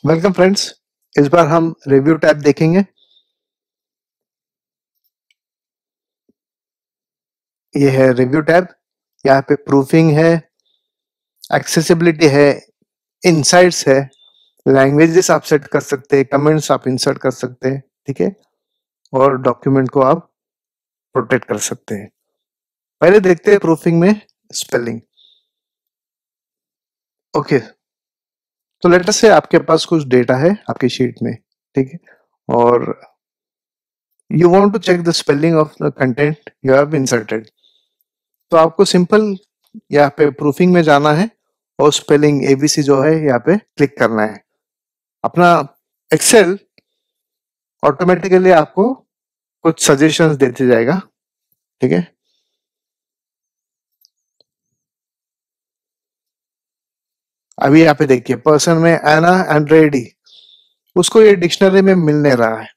Welcome friends. इस बार हम review tab देखेंगे। ये है रिव्यू टैब। यहाँ पे प्रूफिंग है, एक्सेसिबिलिटी है, इनसाइट्स है, लैंग्वेजेस आप सेट कर सकते हैं, कमेंट्स आप इंसर्ट कर सकते हैं, ठीक है, और डॉक्यूमेंट को आप प्रोटेक्ट कर सकते हैं। पहले देखते हैं प्रूफिंग में स्पेलिंग। ओके, तो लेटर से आपके पास कुछ डेटा है आपकी शीट में, ठीक है, और you want to check the spelling of the content you have inserted. तो आपको सिंपल यहाँ पे प्रूफिंग में जाना है और स्पेलिंग एबीसी जो है यहाँ पे क्लिक करना है। अपना एक्सेल ऑटोमेटिकली आपको कुछ सजेशंस देते जाएगा, ठीक है। अभी यहाँ पे देखिए पर्सन में एना एंड्रेडी, उसको ये डिक्शनरी में मिल नहीं रहा है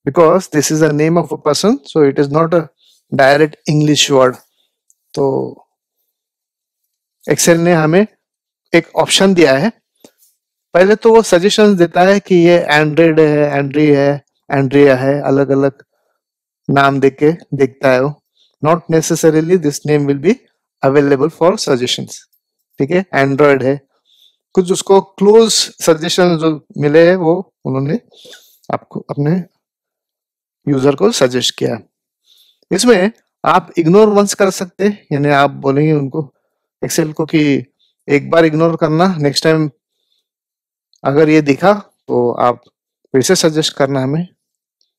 because this is a name of a person, so it is not a direct English word. तो एक्सेल ने हमें एक ऑप्शन दिया है। पहले तो वो सजेशंस देता है कि ये एंड्रेड है, एंड्री है, एंड्रिया है, अलग अलग नाम देख के देखता है वो। Not necessarily this name will be available for suggestions, ठीक है। एंड्रॉयड है, कुछ उसको क्लोज सजेशन जो मिले हैं वो उन्होंने आपको अपने यूजर को सजेस्ट किया। इसमें आप इग्नोर वंस कर सकते हैं, यानी आप बोलेंगे उनको एक्सेल को कि एक बार इग्नोर करना, नेक्स्ट टाइम अगर ये दिखा तो आप फिर से सजेस्ट करना हमें,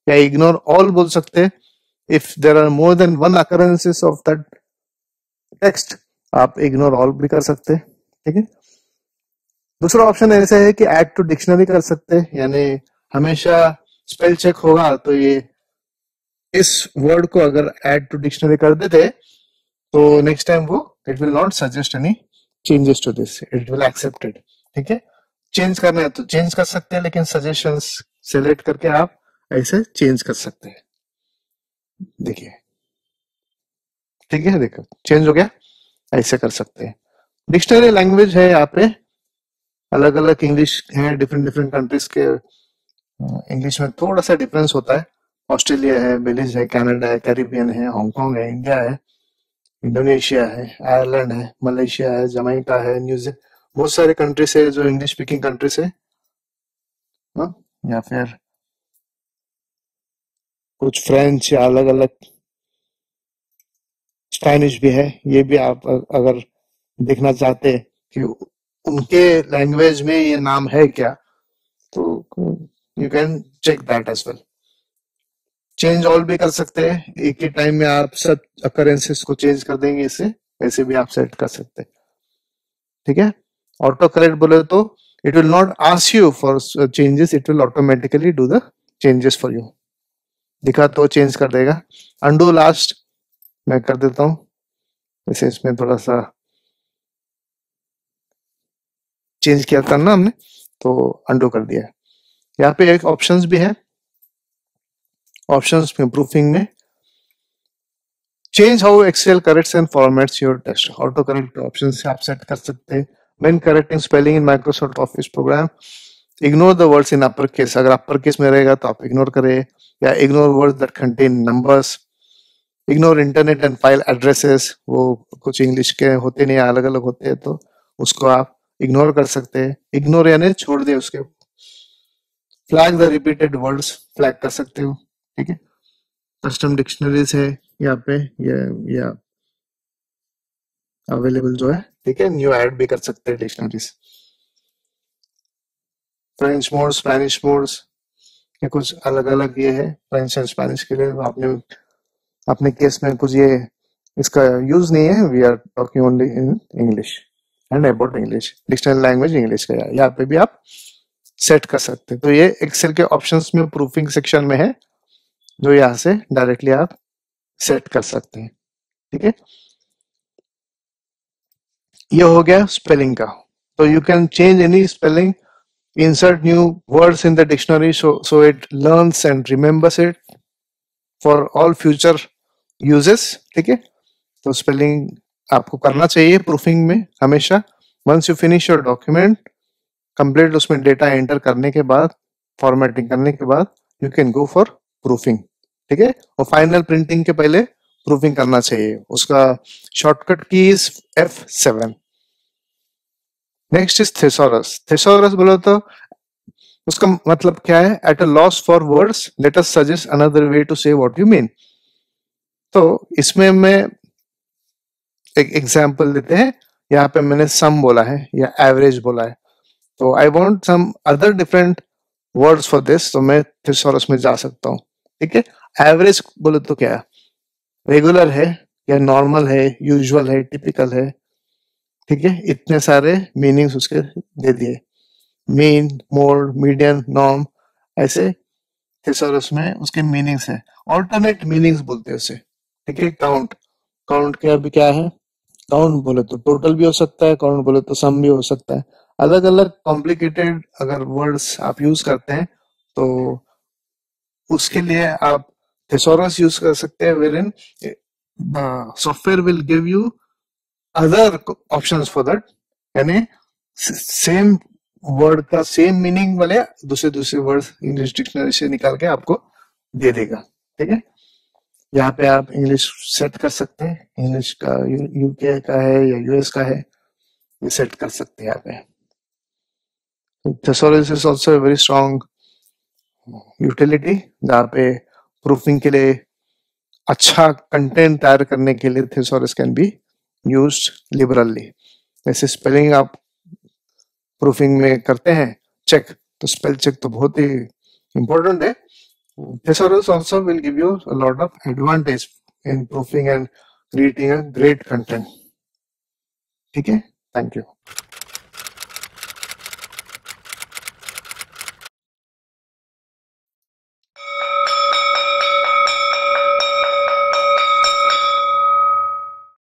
या इग्नोर ऑल बोल सकते हैं। If there are more than one occurrences of that text, आप इग्नोर ऑल भी कर सकते हैं, ठीक है। दूसरा ऑप्शन ऐसा है कि ऐड टू डिक्शनरी कर सकते हैं, यानी हमेशा स्पेल चेक होगा तो ये इस वर्ड को अगर ऐड टू डिक्शनरी कर देते तो नेक्स्ट टाइम वो it will not suggest any changes to this, it will accepted, ठीक है। चेंज करना है तो चेंज कर सकते हैं, लेकिन सजेशंस सेलेक्ट करके आप ऐसे चेंज कर सकते हैं। देखिए, ठीक है, देखो चेंज हो गया, ऐसे कर सकते हैं। डिक्शनरी लैंग्वेज है यहाँ पे, अलग अलग इंग्लिश है, डिफरेंट डिफरेंट कंट्रीज के इंग्लिश में थोड़ा सा डिफरेंस होता है। ऑस्ट्रेलिया है, बेलीज है, कनाडा है, कैरिबियन है, हांगकांग है, इंडिया है, इंडोनेशिया है, आयरलैंड है, मलेशिया है, जमैका है, न्यूजीलैंड, बहुत सारे कंट्रीज है जो इंग्लिश स्पीकिंग कंट्रीज है। हाँ? या फिर कुछ फ्रेंच या अलग अलग स्पेनिश भी है। ये भी आप अगर देखना चाहते हैं कि उनके लैंग्वेज में ये नाम है क्या, तो you can check that as well. Change all भी कर सकते हैं, एक ही टाइम में आप सब अकरेंसेस को चेंज कर देंगे, इससे वैसे भी आप सेट कर सकते हैं, ठीक है। ऑटो करेक्ट बोले तो it will not ask you for changes, it will automatically do the changes for you. दिखा तो चेंज कर देगा। अंडू लास्ट मैं कर देता हूँ, वैसे इसमें थोड़ा सा चेंज किया था ना हमने, तो अंडू कर दिया। यहाँ पे एक ऑप्शंस भी है, ऑप्शंस में प्रूफिंग में change how Excel corrects and formats your text, auto correct option से आप सेट कर सकते हैं। When correcting spelling in Microsoft Office program, ignore the words in upper case, अगर अपर केस में रहेगा तो आप इग्नोर करें, या ignore words that contain numbers, ignore internet and file addresses, वो कुछ इंग्लिश के होते नहीं, अलग अलग होते हैं, तो उसको आप इग्नोर कर सकते हैं। इग्नोर यानी छोड़ दे उसके। Flag the repeated words, flag कर सकते हो, ठीक है। कस्टम डिक्शनरीज है यहाँ पे, ये अवेलेबल जो है, ठीक है। न्यू ऐड भी कर सकते हैं dictionaries. French mode, Spanish modes, ये कुछ अलग अलग ये है फ्रेंच एंड स्पेनिश के लिए। आपने अपने केस में कुछ ये इसका यूज नहीं है, we are talking only in English and about English, dictionary language English का यहाँ पे भी आप सेट कर सकते हैं। तो ये एक्सेल के ऑप्शंस में प्रूफिंग सेक्शन में है, जो यहाँ से डायरेक्टली आप सेट कर सकते हैं, ठीक है। ये हो गया स्पेलिंग का। तो you can change any spelling, insert new words in the dictionary so it learns and remembers it for all future uses, ठीक है। तो स्पेलिंग आपको करना चाहिए प्रूफिंग में हमेशा। once you finish your document, complete उसमें डेटा एंटर करने के बाद, फॉर्मेटिंग करने के बाद you can go for proofing. ठीक है, और फाइनल प्रिंटिंग के पहले प्रूफिंग करना चाहिए। उसका shortcut key is F7। Next is thesaurus. Thesaurus बोलो तो उसका मतलब क्या है? At a loss for words, let us suggest another way to say what you mean. तो इसमें मैं एक एग्जांपल देते हैं। यहाँ पे मैंने सम बोला है या एवरेज बोला है, तो I want some other different words for this, तो मैं थिसॉरस में जा सकता हूँ। ठीक है, एवरेज बोले तो क्या, रेगुलर है या नॉर्मल है, यूजुअल है, टिपिकल है। ठीक है, इतने सारे मीनिंग्स उसके दे दिए, मीन, मोड, मीडियन, नॉर्म, ऐसे थिसॉरस में उसके मीनिंग्स है। ऑल्टरनेट मीनिंग्स बोलते हैं उसे। ठीक है, काउंट, काउंट क्या भी क्या है, काउंट बोले तो टोटल भी हो सकता है, काउंट बोले तो सम भी हो सकता है। अलग अलग कॉम्प्लिकेटेड अगर वर्ड्स आप यूज करते हैं तो उसके लिए आप थिसॉरस यूज कर सकते हैं, where in software will give you other options for that, यानी सेम वर्ड का सेम मीनिंग वाले दूसरे दूसरे वर्ड इंग्लिश डिक्शनरी से निकाल के आपको दे देगा। ठीक है, यहाँ पे आप इंग्लिश सेट कर सकते हैं, इंग्लिश का यूके का है या यूएस का है, ये सेट कर सकते हैं यहाँ पे। Thesaurus is also very strong utility, जहाँ पे प्रूफिंग के लिए, अच्छा कंटेंट तैयार करने के लिए thesaurus can be used liberally. जैसे स्पेलिंग आप प्रूफिंग में करते हैं चेक, तो स्पेल चेक तो बहुत ही इंपॉर्टेंट है। Thesaurus also will give you a lot of advantage in proofing and creating a great content. ठीक है, थैंक यू।